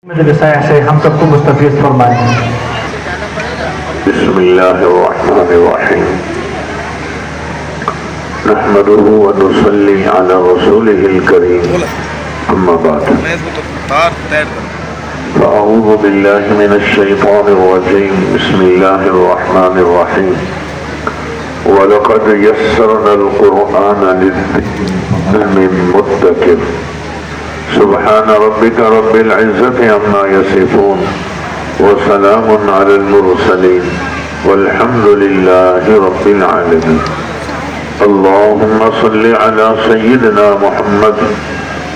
رسایہ سے ہم سب کو مستفید فرمائیں۔ بسم اللہ الرحمن الرحیم نحمده ونصلي على رسوله الكريم اما بعد فاعوذ باللہ من الشیطان الرجیم بسم اللہ الرحمن الرحیم وَلَقَدْ يَسَّرْنَا الْقُرْآنَ لِلذِّكْرِ مِنْ مُدَّكِرٍ سبحان ربك رب العزة عما يصفون وسلام على المرسلين والحمد لله رب العالمين اللهم صل على سيدنا محمد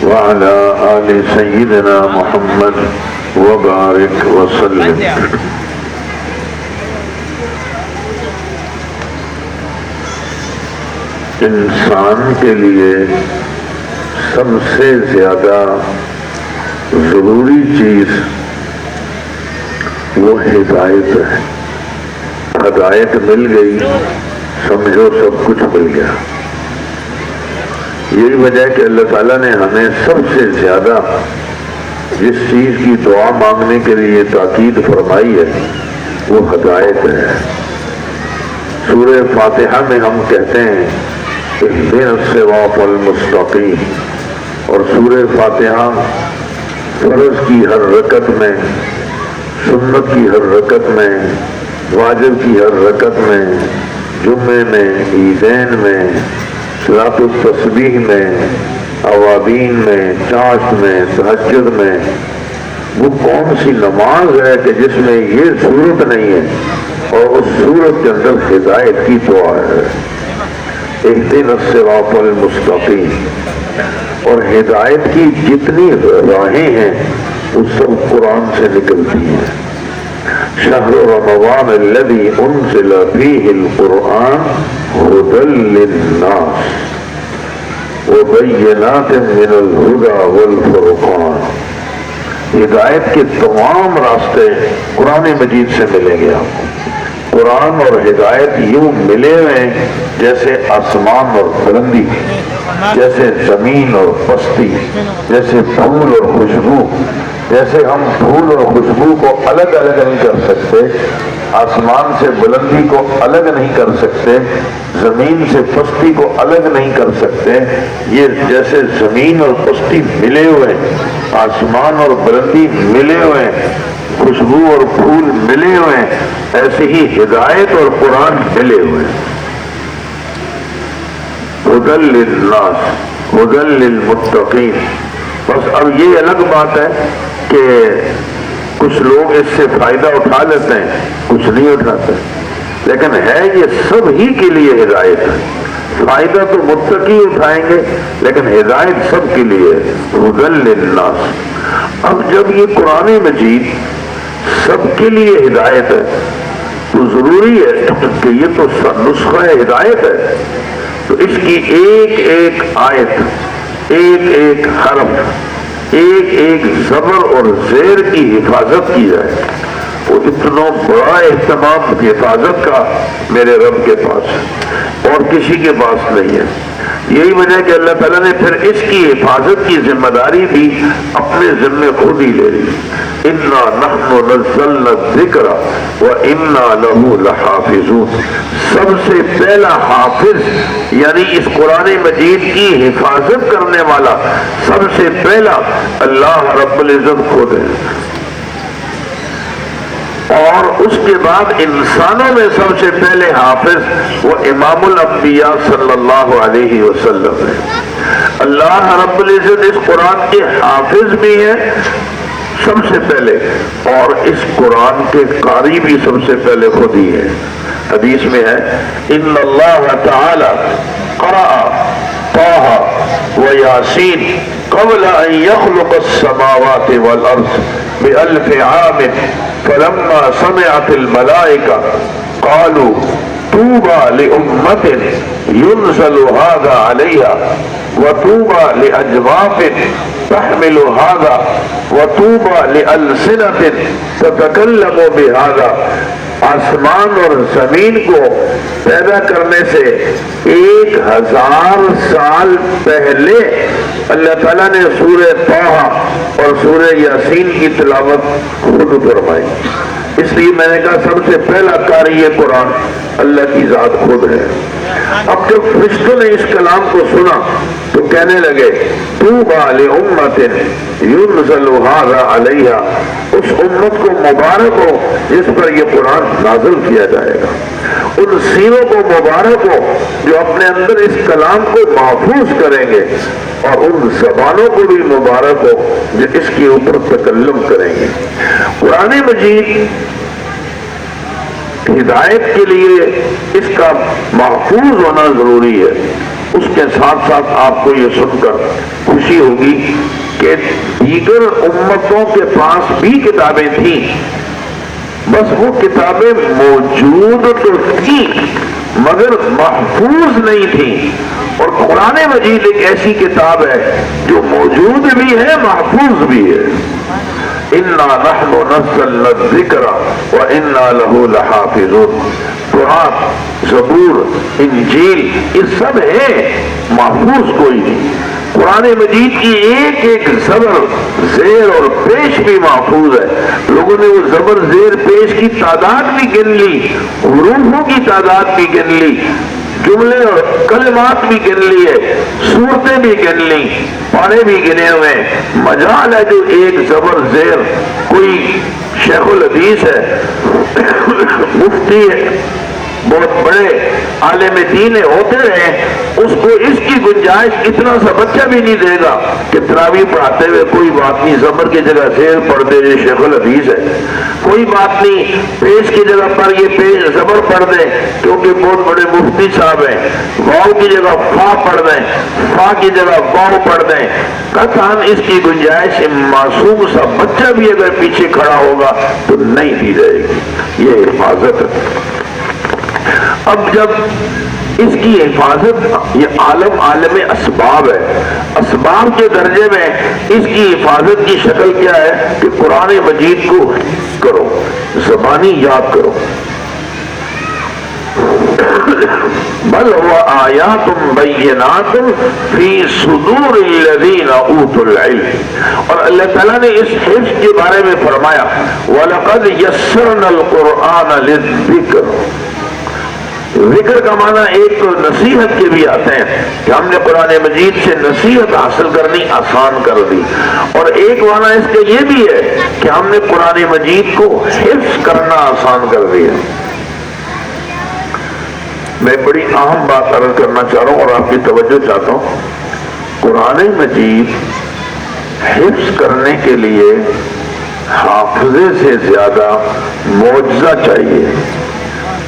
وعلى آل سيدنا محمد وبارك وسلم۔ انسان کے لیے سب سے زیادہ ضروری چیز وہ ہدایت ہے۔ ہدایت مل گئی سمجھو سب کچھ مل گیا۔ یہی وجہ ہے کہ اللہ تعالیٰ نے ہمیں سب سے زیادہ جس چیز کی دعا مانگنے کے لیے تاکید فرمائی ہے وہ ہدایت ہے۔ سورہ فاتحہ میں ہم کہتے ہیں اہدنا الصراط المستقیم، اور سورہ فاتحہ فرض کی ہر رکعت میں، سنت کی ہر رکعت میں، واجب کی ہر رکعت میں، جمعے میں، عیدین میں، صلاۃ التسبیح میں، اوابین میں، چاشت میں، تہجد میں، وہ کون سی نماز ہے کہ جس میں یہ صورت نہیں ہے اور اس صورت کے اندر ہدایت کی دعا ہے، اہدنا الصراط المستقیم۔ اور ہدایت کی جتنی راہیں ہیں وہ سب قرآن سے نکلتی ہیں۔ شہر رمضان الذی انزل فیہ القرآن ھدی للناس وبینات من الھدی والفرقان۔ ہدایت کے تمام راستے قرآن مجید سے ملیں گے آپ کو۔ قرآن اور ہدایت یوں ملے ہوئے جیسے آسمان اور بلندی، جیسے زمین اور پستی، جیسے پھول اور خوشبو۔ جیسے ہم پھول اور خوشبو کو الگ الگ نہیں کر سکتے، آسمان سے بلندی کو الگ نہیں کر سکتے، زمین سے پستی کو الگ نہیں کر سکتے، یہ جیسے زمین اور پستی ملے ہوئے، آسمان اور بلندی ملے ہوئے، خوشبو اور پھول ملے ہوئے، ایسے ہی ہدایت اور قرآن ملے ہوئے۔ ھدی للناس ھدی للمتقین۔ بس اب یہ الگ بات ہے کہ کچھ لوگ اس سے فائدہ اٹھا لیتے ہیں، کچھ نہیں اٹھاتے، لیکن ہے یہ سب ہی کے لیے ہدایت ہے۔ فائدہ تو متقی اٹھائیں گے لیکن ہدایت سب کے لیے ھدی للناس۔ اب جب یہ قرآن مجید سب کے لیے ہدایت ہے تو ضروری ہے کہ یہ تو نسخہ ہدایت ہے، تو اس کی ایک ایک آیت، ایک ایک حرف، ایک ایک زبر اور زیر کی حفاظت کی جائے۔ وہ اتنا بڑا اہتمام حفاظت کا میرے رب کے پاس ہے اور کسی کے پاس نہیں ہے۔ یہی وجہ ہے کہ اللہ تعالیٰ نے پھر اس کی حفاظت کی ذمہ داری بھی اپنے ذمے خود ہی لے لی۔ اِنَّا نَحْنُ نَزَّلْنَا الذِّكْرَ وَإِنَّا لَهُ لَحَافِظُونَ۔ سب سے پہلا حافظ یعنی اس قرآن مجید کی حفاظت کرنے والا سب سے پہلا اللہ رب العزت خود ہے، اور اس کے بعد انسانوں میں سب سے پہلے حافظ وہ امام الانبیاء صلی اللہ علیہ وسلم ہے۔ اللہ رب العزت اس قرآن کے حافظ بھی ہے سب سے پہلے، اور اس قرآن کے قاری بھی سب سے پہلے خود ہی ہے۔ حدیث میں ہے ان اللہ تعالی قرأ طٰہ و یاسین قبل ان یخلق السماوات والارض بألف عام فلما سمعت الملائکہ قالوا طوبى لأمة ينزل هذا عليها وطوبى لأجواف تحمل هذا وطوبى لألسنة تتكلم بهذا۔ آسمان اور زمین کو پیدا کرنے سے 1000 سال پہلے اللہ تعالیٰ نے سورہ طٰہ اور سورہ یاسین کی تلاوت خود فرمائی۔ اس لیے میں نے کہا سب سے پہلا قاری قرآن اللہ کی ذات خود ہے۔ اب جب فرشتوں نے اس کلام کو سنا تو کہنے لگے طوبی لامۃ ينزل هذا علیہا، اس امت کو مبارک ہو جس پر یہ قرآن نازل کیا جائے گا، ان سینوں کو مبارک ہو جو اپنے اندر اس کلام کو محفوظ کریں گے، اور ان زبانوں کو بھی مبارک ہو جو اس کے اوپر تکلم کریں گے۔ قرآن مجید ہدایت کے لیے اس کا محفوظ ہونا ضروری ہے۔ اس کے ساتھ ساتھ آپ کو یہ سن کر خوشی ہوگی کہ دیگر امتوں کے پاس بھی کتابیں تھیں، بس وہ کتابیں موجود تو تھیں مگر محفوظ نہیں تھیں، اور قرآن مجید ایک ایسی کتاب ہے جو موجود بھی ہے محفوظ بھی ہے۔ اِنَّا نَحْنُ نَزَّلْنَا الذِّكْرَ وَإِنَّا لَهُ لَحَافِظُونَ، قرآن، زبور، انجیل یہ سب ہے، محفوظ کوئی نہیں۔ قرآن مجید کی ایک ایک زبر، زیر اور پیش بھی محفوظ ہے۔ لوگوں نے وہ زبر، زیر، پیش کی تعداد بھی گن لی، حروفوں کی تعداد بھی گن لی، جملے اور کلمات بھی گن لیے، صورتیں بھی گن لی، پارے بھی گنے ہوئے۔ مجال ہے جو ایک زبر زیر، کوئی شیخ الحدیث ہے، مفتی ہے، بہت بڑے عالم دین ہوتے رہے، اس کو اس کی گنجائش اتنا سا بچہ بھی نہیں دے گا کہ تراویح پڑھاتے ہوئے کوئی بات نہیں زبر کی جگہ زیر پڑھ دے، یہ شیخ الحدیث ہے، کوئی بات نہیں پیش کی جگہ پر یہ پیش زبر پڑھ دے کیونکہ بہت بڑے مفتی صاحب ہیں، واؤ کی جگہ فا پڑھ دیں، فا کی جگہ واؤ پڑھ دیں، قطعاً اس کی گنجائش معصوم سا بچہ بھی اگر پیچھے کھڑا ہوگا تو نہیں دی جائے گی۔ یہ حفاظت ہے۔ اب جب اس کی حفاظت، یہ عالم اسباب ہے، اسباب کے درجے میں اس کی حفاظت کی شکل کیا ہے کہ قرآن مجید کو کرو، زبانی یاد کرو۔ بل هو آیات بینات فی صدور الذین اوتوا العلم، اور اللہ تعالیٰ نے اس حفظ کے بارے میں فرمایا وَلَقَدْ يَسَّرْنَا الْقُرْآنَ لِلذِّكْرِ۔ ذکر کا معنی ایک تو نصیحت کے بھی آتے ہیں کہ ہم نے قرآن مجید سے نصیحت حاصل کرنی آسان کر دی، اور ایک معنی اس کا یہ بھی ہے کہ ہم نے قرآن مجید کو حفظ کرنا آسان کر دیا۔ میں بڑی اہم بات عرض کرنا چاہ رہا ہوں اور آپ کی توجہ چاہتا ہوں۔ قرآن مجید حفظ کرنے کے لیے حافظے سے زیادہ معجزہ چاہیے۔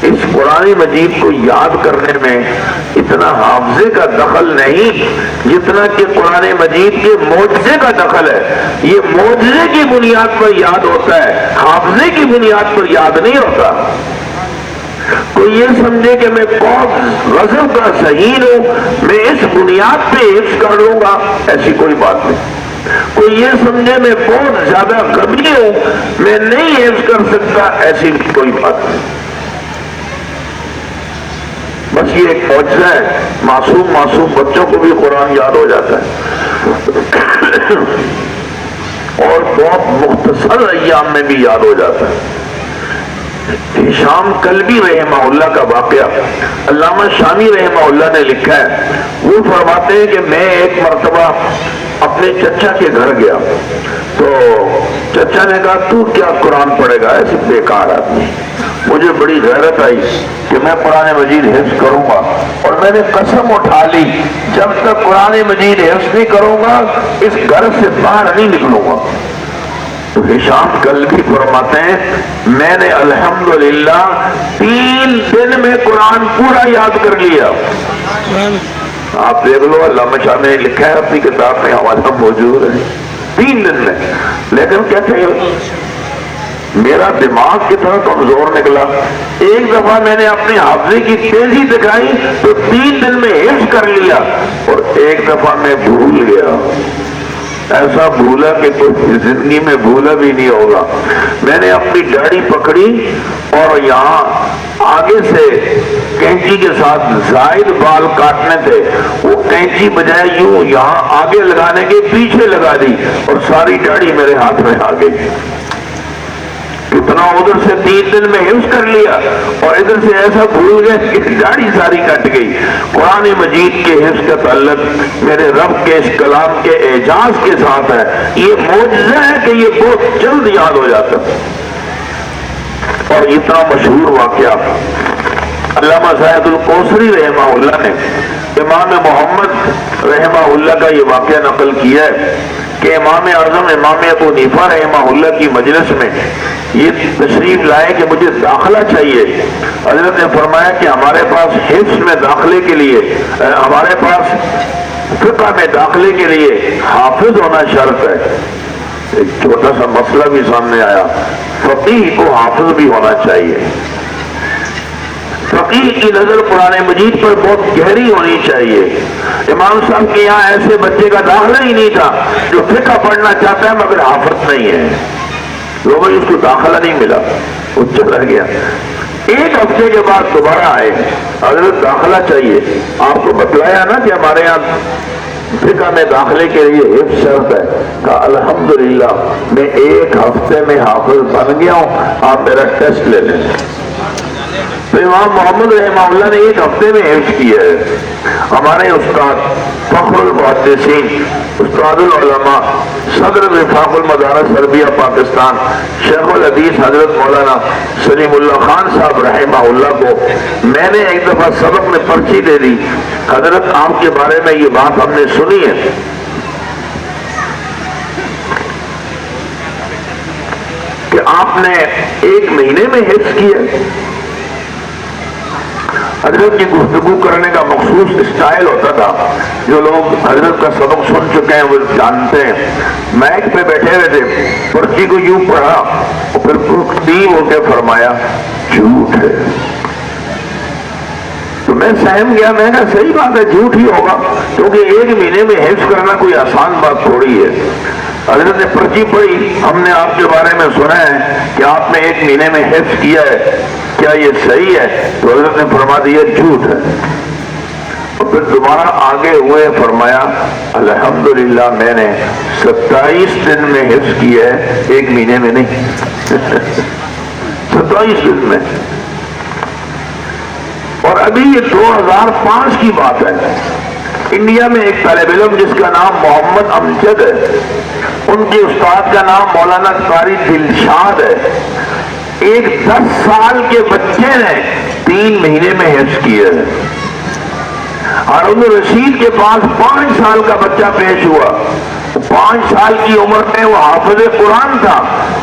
اس قرآن مجید کو یاد کرنے میں اتنا حافظے کا دخل نہیں جتنا کہ قرآن مجید کے معجزے کا دخل ہے۔ یہ معجزے کی بنیاد پر یاد ہوتا ہے، حافظے کی بنیاد پر یاد نہیں ہوتا۔ کوئی یہ سمجھے کہ میں بہت غضب کا ذہین ہوں، میں اس بنیاد پہ حفظ کر لوں گا، ایسی کوئی بات نہیں۔ کوئی یہ سمجھے میں بہت زیادہ غبی ہوں، میں نہیں حفظ کر سکتا، ایسی کوئی بات نہیں۔ بس یہ ایک معجزہ ہے، معصوم بچوں کو بھی قرآن یاد ہو جاتا ہے اور بہت مختصر ایام میں بھی یاد ہو جاتا ہے۔ ہشام کلبی رحمہ اللہ کا واقعہ علامہ شامی رحمہ اللہ نے لکھا ہے۔ وہ فرماتے ہیں کہ میں ایک مرتبہ اپنے چچا کے گھر گیا تو چچا نے کہا تو کیا قرآن پڑھے گا، ایسے بیکار آدمی۔ مجھے بڑی غیرت آئی کہ میں قرآن مجید حفظ کروں گا، اور میں نے قسم اٹھا لی جب تک قرآن مجید حفظ نہیں کروں گا اس گھر سے باہر نہیں نکلوں گا۔ تو ہشام کلبی فرماتے ہیں میں نے الحمدللہ 3 دن میں قرآن پورا یاد کر لیا۔ آپ دیکھ لو علامہ شاہ نے لکھا ہے اپنی کتاب میں، ہمارا موجود ہے 3 دن میں۔ لیکن کہتے ہیں میرا دماغ کتنا کمزور نکلا، ایک دفعہ میں نے اپنے حافظے کی تیزی دکھائی تو 3 دن میں حفظ کر لیا، اور ایک دفعہ میں بھول گیا، ایسا بھولا کہ کوئی زندگی میں بھولا بھی نہیں ہوگا۔ میں نے اپنی داڑھی پکڑی اور یہاں آگے سے کینچی کے ساتھ زائد بال کاٹنے تھے، وہ کینچی بجائے یوں یہاں آگے لگانے کے پیچھے لگا دی اور ساری داڑھی میرے ہاتھ میں آ گئی۔ کتنا ادھر سے 3 دن میں حفظ کر لیا اور ادھر سے ایسا بھول گئے کہ داڑھی ساری کٹ گئی۔ قرآن مجید کے حفظ کا تعلق میرے رب کے اس کلام کے اعجاز کے ساتھ ہے۔ یہ معجزہ ہے کہ یہ بہت جلد یاد ہو جاتا۔ اور اتنا مشہور واقعہ علامہ سعید الکوثری رحمہ اللہ نے امام محمد رحمہ اللہ کا یہ واقعہ نقل کیا ہے کہ امام اعظم امام ابو حنیفہ رحمہ اللہ کی مجلس میں یہ تشریف لائے کہ مجھے داخلہ چاہیے۔ حضرت نے فرمایا کہ ہمارے پاس حفظ میں داخلے کے لیے، ہمارے پاس فقہ میں داخلے کے لیے حافظ ہونا شرط ہے۔ ایک چھوٹا سا مسئلہ بھی سامنے آیا، فقیہ کو حافظ بھی ہونا چاہیے۔ فقیہ کی نظر قرآن مجید پر بہت گہری ہونی چاہیے۔ امام صاحب کے یہاں ایسے بچے کا داخلہ ہی نہیں تھا جو فقہ پڑھنا چاہتا ہے مگر حافظ نہیں ہے، لوگوں اس کو داخلہ نہیں ملا، وہ چلا گیا۔ ایک ہفتے کے بعد دوبارہ آئے، حضرت داخلہ چاہیے۔ آپ کو بتلایا نا کہ ہمارے یہاں فقہ میں داخلے کے لیے حفظ شرط ہے۔ کہا الحمدللہ میں 1 ہفتے میں حافظ بن گیا ہوں، آپ میرا ٹیسٹ لے لیں۔ تو امام محمد رحمہ اللہ نے 1 ہفتے میں حفظ کیا ہے۔ ہمارے استاد فخر المحدثین، استاد العلماء، صدر وفاق المدارس عربیہ پاکستان، شیخ الحدیث حضرت مولانا سلیم اللہ خان صاحب رحمہ اللہ کو میں نے ایک دفعہ سبق میں پرچی دے دی، حضرت آپ کے بارے میں یہ بات ہم نے سنی ہے کہ آپ نے 1 مہینے میں حفظ کیا۔ حضرت کی گفتگو کرنے کا مخصوص اسٹائل ہوتا تھا، جو لوگ حضرت کا سبق سن چکے ہیں وہ جانتے ہیں۔ مائک پہ بیٹھے ہوئے تھے، پرچی کو یوں پڑھا اور پھر تقسیم ہو کے فرمایا جھوٹ ہے۔ تو میں سہم گیا، میں نے صحیح بات ہے جھوٹ ہی ہوگا، کیونکہ 1 مہینے میں حفظ کرنا کوئی آسان بات تھوڑی ہے۔ حضرت نے پرچی پڑھی، ہم نے آپ کے بارے میں سنا ہے کہ آپ نے 1 مہینے میں حفظ کیا ہے، کیا یہ صحیح ہے؟ تو حضرت نے فرما دیا جھوٹ ہے۔ اور پھر دوبارہ آگے ہوئے فرمایا الحمدللہ میں نے 27 دن میں حفظ کیا ہے، 1 مہینے میں نہیں 27 دن میں۔ اور ابھی یہ 2005 کی بات ہے، انڈیا میں ایک طالب علم جس کا نام محمد امجد ہے، ان کے استاد کا نام مولانا قاری دلشاد ہے، ایک 10 سال کے بچے نے 3 مہینے میں حفظ کیا ہے۔ ہارون الرشید کے پاس 5 سال کا بچہ پیش ہوا، 5 سال کی عمر میں وہ حافظ قرآن تھا۔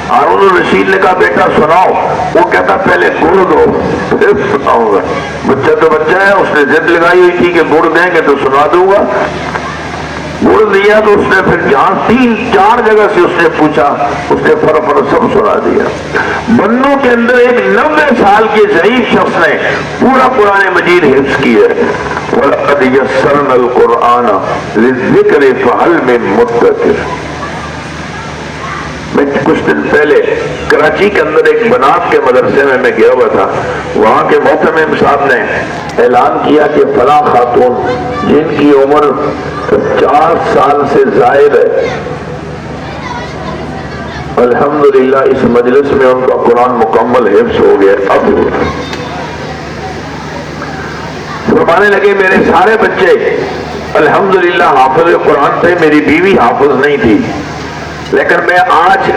ہارون الرشید نے کہا بیٹا سناؤ، وہ کہتا پہلے گڑ دو پھر سناؤں گا۔ بچہ تو بچہ ہے، اس نے ضد لگائی ہوئی تھی کہ گڑ دیں گے تو سنا دوں گا۔ گڑ دیا تو اس نے پھر جہاں 3-4 جگہ سے اس نے پوچھا، اس نے فر سب سنا دیا۔ بنوں کے اندر ایک 90 سال کے ضعیف شخص نے پورا قرآن مجید حفظ کیا ہے۔ وَلَقَدْ يَسَّرْنَا الْقُرْآنَ لِلذِّكْرِ فَهَلْ مِن مُدَّكِرٍ۔ میں کچھ دن پہلے کراچی کے اندر ایک بنات کے مدرسے میں گیا ہوا تھا، وہاں کے محتمم صاحب نے اعلان کیا کہ فلاں خاتون جن کی عمر 50 سال سے زائد ہے، الحمدللہ اس مجلس میں ان کا قرآن مکمل حفظ ہو گیا۔ اب فرمانے لگے میرے سارے بچے الحمدللہ حافظ قرآن تھے، میری بیوی حافظ نہیں تھی، لیکن میں آج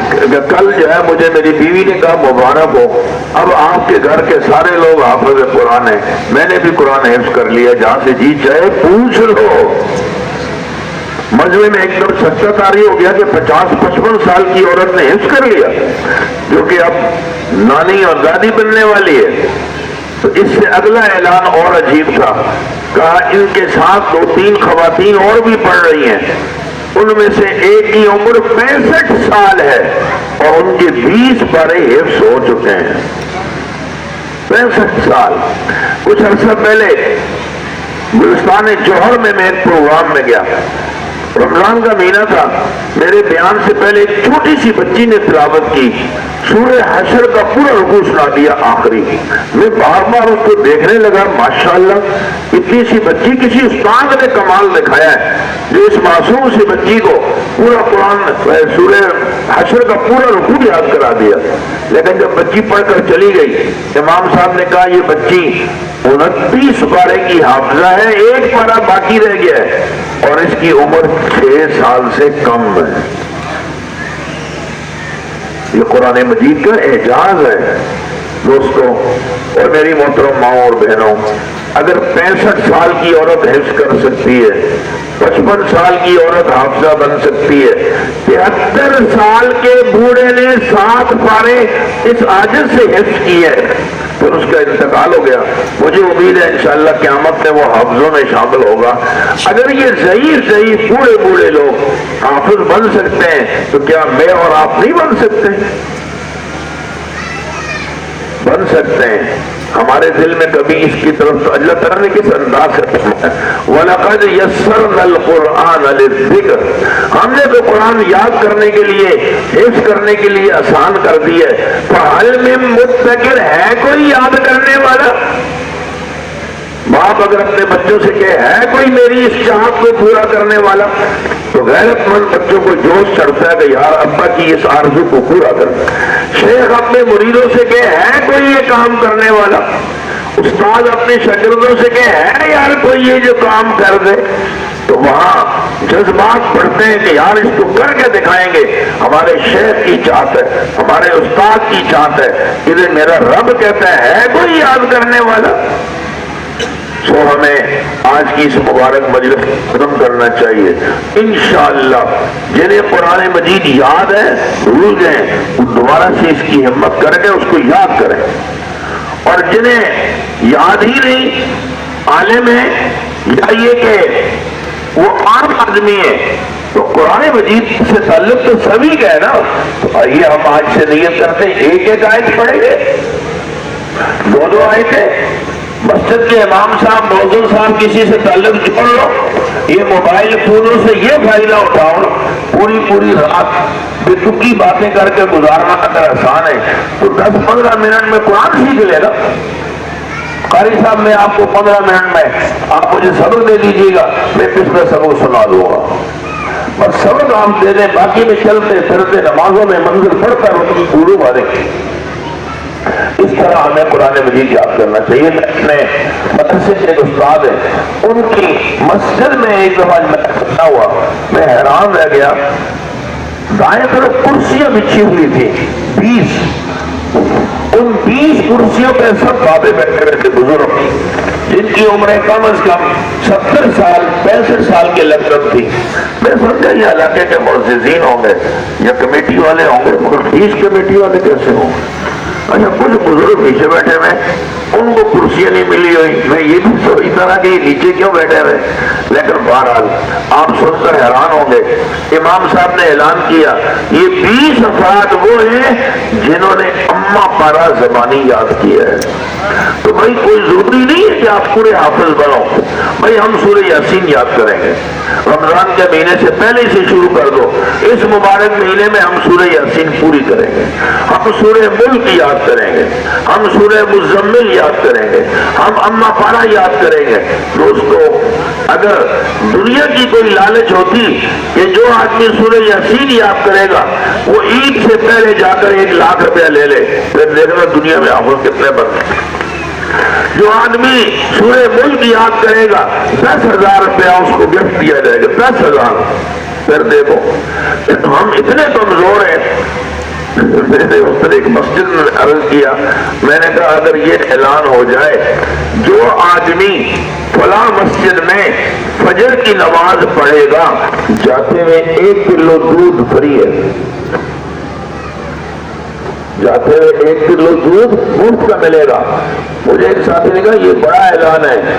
کل جو ہے مجھے میری بیوی نے کہا مبارک ہو، اب آپ کے گھر کے سارے لوگ حافظ قرآن ہیں، میں نے بھی قرآن حفظ کر لیا، جہاں سے جی چاہے پوچھ لو۔ مجمع میں ایک دم سچا طاری ہو گیا کہ 50-55 سال کی عورت نے حفظ کر لیا، جو کہ اب نانی اور دادی بننے والی ہے۔ تو اس سے اگلا اعلان اور عجیب تھا، کہا ان کے ساتھ 2-3 خواتین اور بھی پڑھ رہی ہیں، ان میں سے ایک کی عمر 65 سال ہے اور ان کے 20 پارے حفظ ہو چکے ہیں۔ 65 سال۔ کچھ عرصہ پہلے گلستان جوہر میں ایک پروگرام میں گیا، رمضان کا مہینہ تھا، میرے بیان سے پہلے ایک چھوٹی سی بچی نے تلاوت کی سورہ حشر کا پورا رکوع سنا دیا آخری. میں بار بار اس کو دیکھنے لگا، ماشاءاللہ اتنی سی بچی، کسی استاد نے کمال دکھایا ہے جو اس معصوم سی بچی کو پورا قرآن سورہ حشر کا پورا رکوع یاد کرا دیا. لیکن جب بچی پڑھ کر چلی گئی، امام صاحب نے کہا یہ بچی 29 پارے کی حافظہ ہے، ایک پارہ باقی رہ گیا ہے اور اس کی عمر 6 سال سے کم ہے. یہ قرآن مجید کا اعجاز ہے دوستوں. اور میری محترم ماؤں اور بہنوں، اگر 65 سال کی عورت حفظ کر سکتی ہے، 55 سال کی عورت حافظہ بن سکتی ہے، 73 سال کے بوڑھے نے 7 پارے اس عاجز سے حفظ کیے، پھر اس کا انتقال ہو گیا. مجھے امید ہے انشاءاللہ قیامت میں وہ حافظوں میں شامل ہوگا. اگر یہ ضعیف بوڑھے لوگ حافظ بن سکتے ہیں تو کیا میں اور آپ نہیں بن سکتے؟ بن سکتے ہیں. ہمارے دل میں کبھی اس کی طرف تو اللہ تعالیٰ نے کس انداز سے وَلَقَدْ يَسَّرْنَا الْقُرْآنَ لِلذِّكْرِ، ہم نے تو قرآن یاد کرنے کے لیے، حفظ کرنے کے لیے آسان کر دی ہے. فَهَلْ مِن مُدَّكِرٍ، ہے کوئی یاد کرنے والا؟ باپ اگر اپنے بچوں سے کہے ہے کوئی میری اس چاہت کو پورا کرنے والا، تو غیرت مند بچوں کو جوش چڑھتا ہے کہ یار ابا کی اس آرزو کو پورا کرنا. شیخ اپنے مریدوں سے کہے ہے کوئی یہ کام کرنے والا، استاد اپنے شاگردوں سے کہے ہے یار کوئی یہ جو کام کر دے، تو وہاں جذبات بڑھتے ہیں کہ یار اس کو کر کے دکھائیں گے. ہمارے شیخ کی چاہت ہے، ہمارے استاد کی چاہت ہے کہ میرا رب کہتا ہے کوئی یاد کرنے والا. سو ہمیں آج کی اس مبارک مجلس ختم کرنا چاہیے. انشاءاللہ جنہیں قرآن مجید یاد ہے بھول گئے، دوبارہ سے اس کی ہمت کر کے اس کو یاد کریں. اور جنہیں یاد ہی نہیں، عالم ہے یا یہ کہ وہ عام آدمی ہے، تو قرآن مجید سے تعلق تو سبھی کا ہے نا. تو آئیے ہم آج سے نیت کرتے ہیں ایک آیت پڑھیں گے، 2 آیتیں. مسجد کے امام صاحب، موضوع صاحب کسی سے تعلق جوڑ لو. یہ موبائل فونوں سے یہ فائدہ اٹھاؤ، پوری رات بے تکی باتیں کر کے گزارنا اگر آسان ہے تو 10-15 منٹ میں قرآن سیکھ لے گا. قاری صاحب میں آپ کو 15 منٹ میں آپ مجھے سبق دے دیجیے گا، میں پچھلا سبق سنا دوں گا. بس سبق آپ دے دیں، باقی میں چلتے پھرتے نمازوں میں منظر پڑتا رہوں گی گورو والے. اس طرح ہمیں قرآن مجید یاد کرنا چاہیے. میں اپنے مدرسے کے ایک استاد ہیں، ان کی مسجد میں ایک دفعہ میں ہوا، میں حیران رہ گیا. دائیں طرف کرسیاں بچھی ہوئی تھی 20. ان 20 کرسیوں پہ سب بابے بیٹھے ہوئے تھے، بزرگ جن کی عمریں کم از کم 70 سال 65 سال کے لگ رہی تھی. میں سمجھا یہ علاقے کے معززین ہوں گے یا کمیٹی والے ہوں گے، مگر 20 کمیٹی والے کیسے ہوں گے؟ اچھا کچھ بزرگ پیچھے بیٹھے ہوئے، ان کو کرسیاں نہیں ملی ہوئی. میں یہ بھی سوچتا رہا کہ یہ نیچے کیوں بیٹھے ہوئے. لیکن بہرحال آپ سن کر حیران ہوں گے، امام صاحب نے اعلان کیا یہ 20 افراد وہ ہیں جنہوں نے اما پارا زبانی یاد کیا ہے. تو بھائی کوئی ضروری نہیں ہے کہ آپ پورے حافظ بنو. بھائی ہم سورہ یاسین یاد کریں گے، رمضان کے مہینے سے پہلے سے شروع کر دو. اس مبارک مہینے میں ہم سورہ یاسین پوری کریں گے. ہم سورہ ملک یاد کریں گے، ہم سورہ مزمل یاد کریں گے، ہم اما پارا یاد کریں گے. دوستو اگر دنیا کی کوئی لالچ ہوتی کہ جو آدمی سورہ یاسین یاد کرے گا وہ عید سے پہلے جا کر 1 لاکھ روپیہ لے لے، پھر دیکھنا دنیا میں حافظ کتنے بنتے. جو آدمی سورہ ملک یاد کرے گا 10,000 روپیہ اس کو گفٹ دیا جائے گا، 10,000. پھر دیکھو ہم اتنے کمزور ہیں. میں نے اس طرح ایک مسجد میں عرض کیا، میں نے کہا اگر یہ اعلان ہو جائے جو آدمی فلاں مسجد میں فجر کی نماز پڑھے گا جاتے ہوئے 1 کلو دودھ فری ہے، جاتے ہوئے 1 کلو دودھ مفت کا ملے گا. مجھے ایک ساتھی نے کہا یہ بڑا اعلان ہے.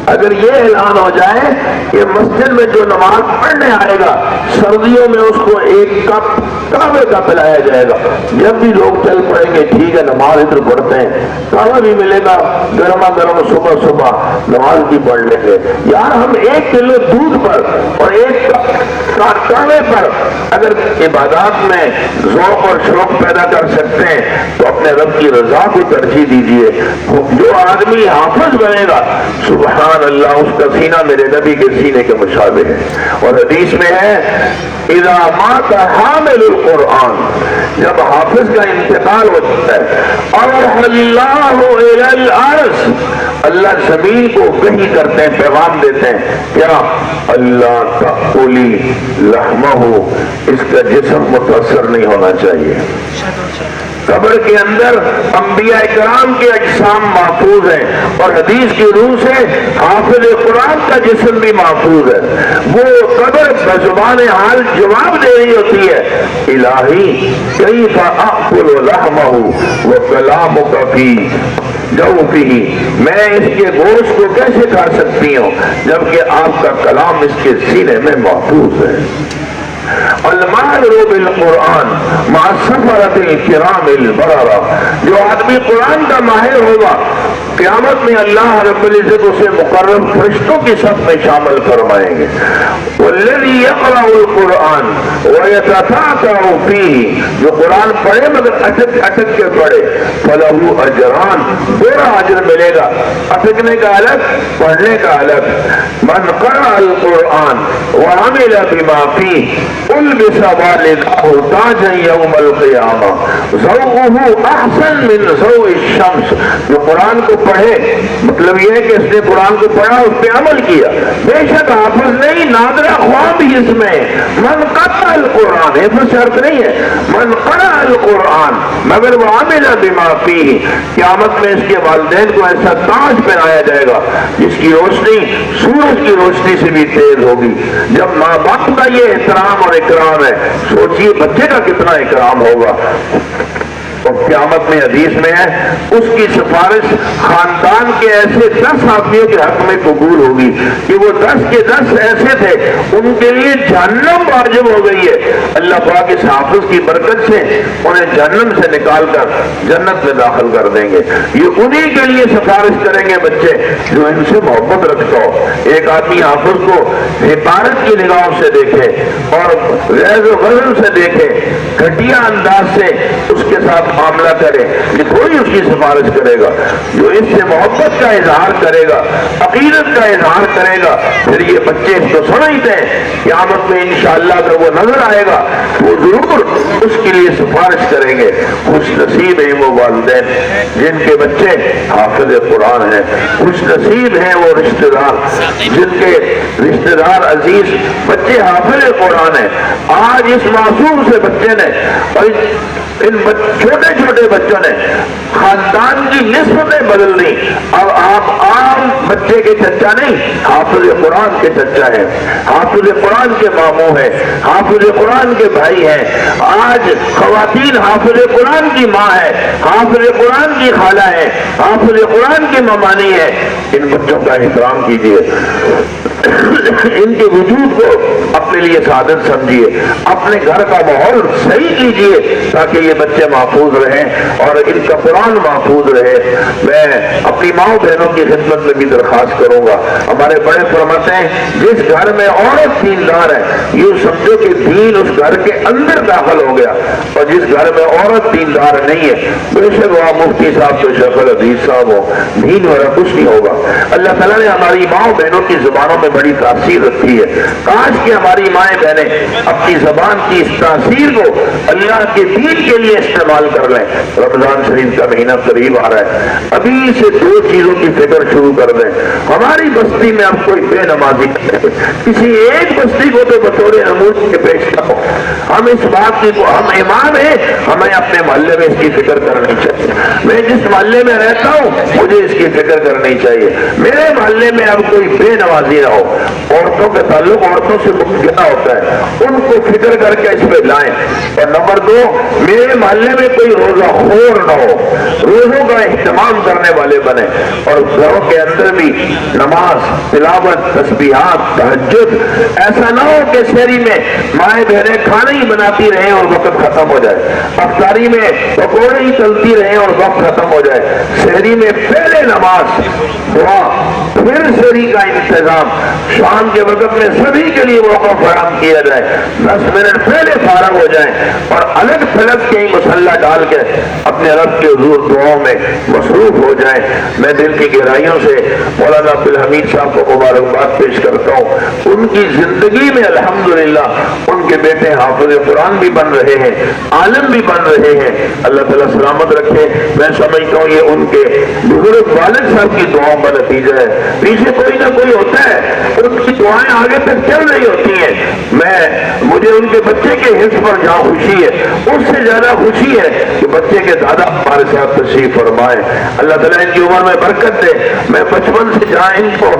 اگر یہ اعلان ہو جائے کہ مسجد میں جو نماز پڑھنے آئے گا سردیوں میں اس کو 1 کپ کعوے کا پلایا جائے گا. جب بھی لوگ چل پڑیں گے ٹھیک ہے نماز ادھر پڑھتے ہیں، کعوہ بھی ملے گا گرما گرم، صبح نماز بھی پڑھ لیں گے. یار ہم 1 کلو دودھ پر اور 1 کپ کارنامے پر اگر عبادات میں ذوق اور شوق پیدا کر سکتے ہیں تو اپنے رب کی رضا کو ترجیح دیجیے. جو آدمی حافظ بنے گا سبحان اللہ اس کا سینہ میرے نبی کے سینے کے مشابہ ہے. اور حدیث میں ہے اذا مات حامل القرآن، جب حافظ کا انتقال ہوتا ہے اور اللہ الی الارض، اللہ زمین کو وحی کرتے ہیں، پیغام دیتے ہیں کیا اللہ تأکلی لحمہ، اس کا جسم متاثر نہیں ہونا چاہیے. قبر کے اندر انبیاء کرام کے اجسام محفوظ ہیں اور حدیث کی روح سے حافظ قرآن کا جسم بھی محفوظ ہے. وہ قبر بزبان حال جواب دے رہی ہوتی ہے الہی کیف آکل لحمہ وکلامک فی جوفہ، میں اس کے گوشت کو کیسے کھا سکتی ہوں جبکہ آپ کا کلام اس کے سینے میں محفوظ ہے. الماہر بالقرآن مع السفرۃ الکرام البررہ، جو آدمی قرآن کا ماہر ہوگا قیامت میں اللہ رب العزت اسے مقرب فرشتوں کی صف میں شامل فرمائیں گے. والذی یقرأ القرآن ویتتعتع فیہ، جو قرآن پڑھے مگر اٹک اٹک کے پڑھے فلہ اجران، دو اجر ملے گا، اٹکنے کا الگ پڑھنے کا الگ. من قرأ القرآن وعمل بما فیہ البس والدہ تاجا یوم القیامہ ضوءہ احسن من ضوء الشمس، جو قرآن کو پڑھے مطلب یہ ہے کہ اس نے قرآن کو پڑھا اس پہ عمل کیا، بے شک حافظ نہیں نادرہ خواہ بھی اس میں. من قرأ القرآن، حفظ شرط نہیں ہے، من قرأ القرآن مگر وہ عمل بما فیہ، قیامت میں اس کے والدین کو ایسا تاج پہنایا جائے گا جس کی روشنی سورج کی روشنی سے بھی تیز ہوگی. جب ماں باپ کا یہ احترام اور اکرام ہے سوچئے بچے کا کتنا اکرام ہوگا. اور قیامت میں حدیث میں ہے اس کی سفارش خاندان کے ایسے 10 آدمیوں کے حق میں قبول ہوگی کہ وہ 10 کے 10 ایسے تھے ان کے لیے جہنم واجب ہو گئی ہے. اللہ پاک اس حافظ کی برکت سے انہیں جہنم سے نکال کر جنت میں داخل کر دیں گے. یہ انہی کے لیے سفارش کریں گے بچے جو ان سے محبت رکھتا ہو. ایک آدمی حافظ کو حقارت کی نگاہوں سے دیکھے اور غیظ و غضب سے دیکھے، گھٹیا انداز سے اس کے ساتھ معاملہ کرے، یہ کوئی اس کی سفارش کرے گا. جو اس سے محبت کا اظہار کرے گا، عقیدت کا اظہار کرے گا، پھر یہ بچے اس کو سمجھتے ہیں قیامت میں انشاءاللہ اگر وہ نظر آئے گا وہ ضرور اس کے لیے سفارش کریں گے. خوش نصیب ہیں وہ والدین جن کے بچے حافظ قرآن ہیں، خوش نصیب ہیں وہ رشتہ دار جن کے رشتہ دار عزیز بچے حافظ قرآن ہیں. آج اس معصوم سے بچے نے اور ان چھوٹے چھوٹے بچوں نے خاندان کی نسبتیں بدل دی. اب آپ عام بچے کے چچا نہیں، حافظ قرآن کے چچا ہیں، حافظ قرآن کے ماموں ہیں، حافظ قرآن کے بھائی ہیں. آج خواتین حافظ قرآن کی ماں ہے، حافظ قرآن کی خالہ ہے، حافظ قرآن کی ممانی ہے. ان بچوں کا احترام کیجیے، ان کے وجود کو اپنے لیے سعادت سمجھیے، اپنے گھر کا ماحول صحیح کیجیے تاکہ یہ بچے محفوظ رہیں اور ان کا قرآن محفوظ رہے. میں اپنی ماں بہنوں کی خدمت میں بھی درخواست کروں گا. ہمارے بڑے فرماتے ہیں جس گھر میں عورت دیندار ہے یہ سمجھو کہ دین اس گھر کے اندر داخل ہو گیا، اور جس گھر میں عورت دیندار نہیں ہے بے شک وہ مفتی صاحب تو شیخ الحدیث صاحب ہو، دین والا کچھ نہیں ہوگا. اللہ تعالیٰ نے ہماری ماں بہنوں کی زبانوں میں بڑی تاثیر رکھی ہے. کاش کہ ہماری مائیں بہنیں اپنی زبان کی اس تاثیر کو اللہ کے دین کے لیے استعمال کر لیں. رمضان شریف کا مہینہ قریب آ رہا ہے، ابھی سے 2 چیزوں کی فکر شروع کر دیں. ہماری بستی میں اب کوئی بے نمازی کسی ایک بستی کو تو بطور نمود کے پیش کرو. ہم اس بات کی ہم امام ہیں، ہمیں اپنے محلے میں اس کی فکر کرنی چاہیے. میں جس محلے میں رہتا ہوں مجھے اس کی فکر کرنی چاہیے. میرے محلے میں اب کوئی بے نمازی نہ ہو. عورتوں کے تعلق عورتوں سے کیا ہوتا ہے ان کو فکر کر کے اس پہ لائیں. اور نمبر 2 میرے محلے میں کوئی روزہ خور نہ ہو، روزوں کا اہتمام کرنے والے بنے. اور گھروں کے اندر بھی نماز، تلاوت، تسبیحات، تہجد ایسا نہ ہو کہ شہری میں مائیں بہنیں کھانا ہی بناتی رہیں اور وقت ختم ہو جائے، افطاری میں پکوڑے ہی چلتی رہیں اور وقت ختم ہو جائے، شہری میں پہلے نماز، دعا، پھر شہری کا انتظام، شام کے وقت میں سبھی کے لیے موقع فراہم کیا جائے، 10 منٹ پہلے فارغ ہو جائیں اور الگ تھلگ کے مصلی ڈال کے اپنے رب کے حضور دعاؤں میں مصروف ہو جائیں۔ میں دل کی گہرائیوں سے مولانا عبدالحمید صاحب کو مبارکباد پیش کرتا ہوں، ان کی زندگی میں الحمدللہ ان کے بیٹے حافظ قرآن بھی بن رہے ہیں، عالم بھی بن رہے ہیں، اللہ تعالیٰ سلامت رکھے۔ میں سمجھتا ہوں یہ ان کے بزرگ والد صاحب کی دعاؤں کا نتیجہ ہے، پیچھے کوئی نہ کوئی ہوتا ہے، ان کی دعائیں آگے تک چل رہی ہوتی ہیں۔ مجھے ان کے بچے کے حص پر جہاں خوشی ہے، اس سے زیادہ خوشی ہے کہ بچے کے دادا ہمارے ساتھ تشریف فرمائے، اللہ تعالیٰ ان کی عمر میں برکت دے۔ میں بچپن سے جہاں ان کو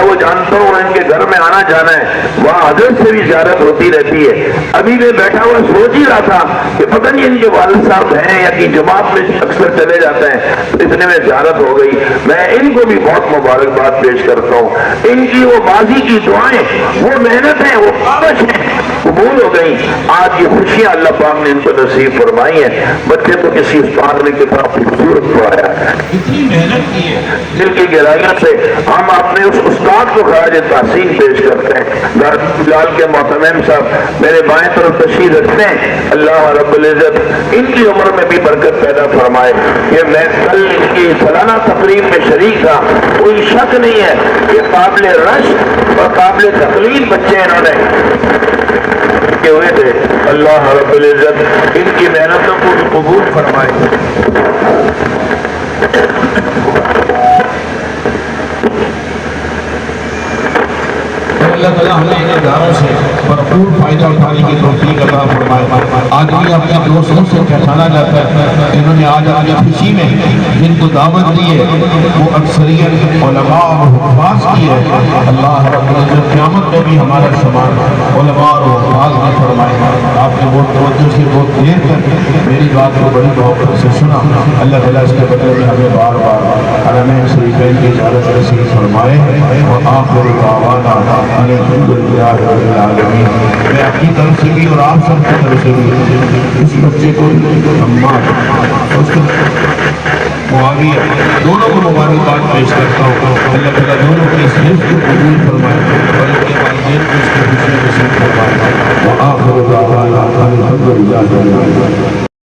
وہ جانتا ہوں، ان کے گھر میں آنا جانا ہے، وہاں حضرت سے بھی زیارت ہوتی رہتی ہے۔ ابھی میں بیٹھا ہوا سوچ ہی رہا تھا کہ پتہ نہیں ان کے والد صاحب ہیں یا کہ جماعت میں اکثر چلے جاتے ہیں، اتنے میں زیارت ہو گئی۔ میں ان کو بھی بہت مبارکباد پیش کرتا ہوں، ان کی وہ ماضی کی دعائیں، وہ محنت ہے، وہ کاوش ہے، قبول ہو گئی۔ آج یہ خوشیاں اللہ پاک نے ان کو نصیب فرمائی ہیں۔ بچے کو کسی استاد نے کتنا خوبصورت پڑھایا ہے، اتنی محنت کی ہے۔ دل کی گہرائیوں سے ہم اپنے اس استاد کو خراج تحسین پیش کرتے ہیں۔ دارالجلال کے محتمم صاحب میرے بائیں طرف تشریف رکھتے ہیں، اللہ رب العزت ان کی عمر میں بھی برکت پیدا فرمائے۔ یہ میں کل ان کی سالانہ تقریب میں شریک تھا، کوئی شک نہیں ہے کہ قابل رشک اور قابل تقلید بچے انہوں نے کے ہوئے تھے۔ اللہ رب العزت ان کی محنتوں کو بھی قبول فرمائے۔ اللہ تعالیٰ ہمیں ان اداروں سے بھرپور فائدہ اٹھانے کی توفیق عطا فرمائے۔ آدمی اپنے دوستوں سے پہچانا جاتا ہے، انہوں نے آج اپنی خوشی میں جن کو دعوت دی ہے وہ اکثریت علماء اور حفاظ کی ہے۔ اللہ رب العزت قیامت میں بھی ہمارا شمار علماء اور حفاظ میں فرمائے۔ آپ نے بہت توجہ سے بہت دیر تک میری بات کو بڑی محبت سے سنا، اللہ تعالیٰ اس کے بدلے میں ہمیں بار بار حرمین شریفین کی اجازت نصیب فرمائے۔ وآخر دعوانا الحمدللہ رب العالمین۔ میں اپنی طرف سے بھی اور آپ سب کی طرف سے بھی اس بچے کو عمار اس کو معاویہ دونوں کو مبارکباد پیش کرتا ہوں۔ اللہ تعالیٰ دونوں کی اس رزق کو قبول فرمائے اور ان کے والدین کو اس کی خوشی نصیب فرمائے۔ وآخر دعوانا الحمدللہ رب العالمین۔